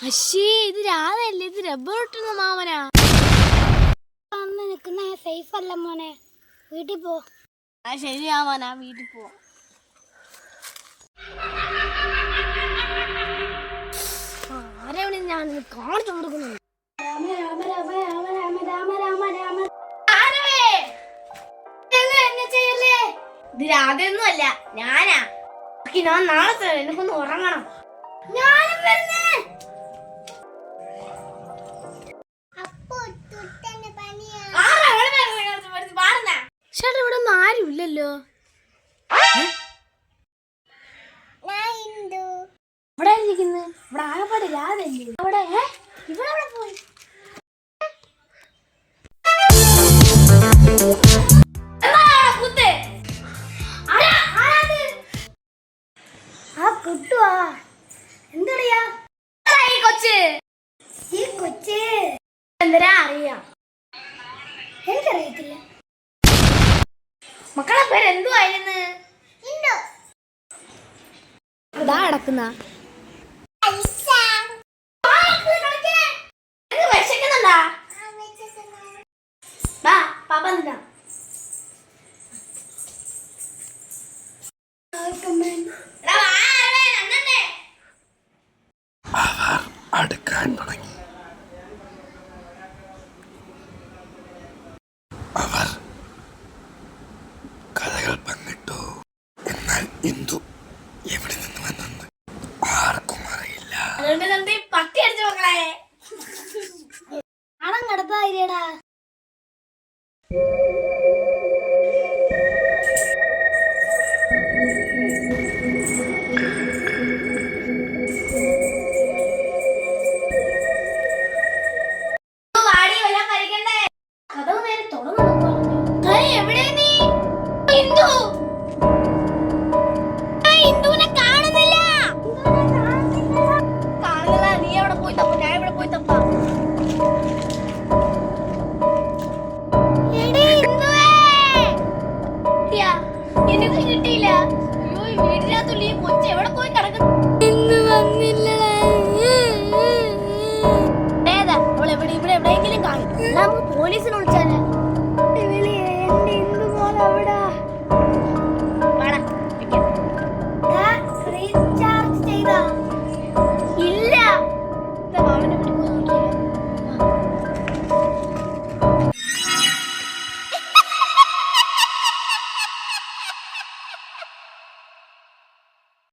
അശ്ശേ, ഇത് രാധയല്ലേ? ഇത് റബ്ബർ ഒട്ടുന്ന മാമനാ. അന്ന് നിൽക്കുന്ന സേഫ് അല്ല മോനെ, വീട്ടിൽ പോ. ശരിയാ മോനാ, വീട്ടിൽ പോ. ആരെവിടെ ഞാൻ കാണിച്ചു കൊടുക്കുന്നു. രാമ രാമ രാമ രാമ രാമ രാമ രാമ രാമ. ഇത് രാധയൊന്നും അല്ല, ഞാനാ. ഞാൻ നാളെ എനിക്കൊന്ന് ഉറങ്ങണം. ഞാനും വരുന്നേ. ചേട്ടാ, ഇവിടെ ഒന്നും ആരും ഇല്ലല്ലോ. ഇവിടെ ഇരിക്കുന്നു. ഇവിടെ ആകപ്പാട് രാധല്ലേ. അവിടെ ഇവിടെ അവിടെ പോയി. കുട്ടുവാ എന്തറിയാ ഈ കൊച്ച് എന്തരാ അറിയാം? എനിക്കറിയത്തില്ല. മക്കളെ പേര് എന്തുവായിരുന്നു? ഇതാ കിടക്കുന്ന വിശക്കുന്നുണ്ടാ? പാപ്പ നിന്നാ അടുക്കാൻ തുടങ്ങി.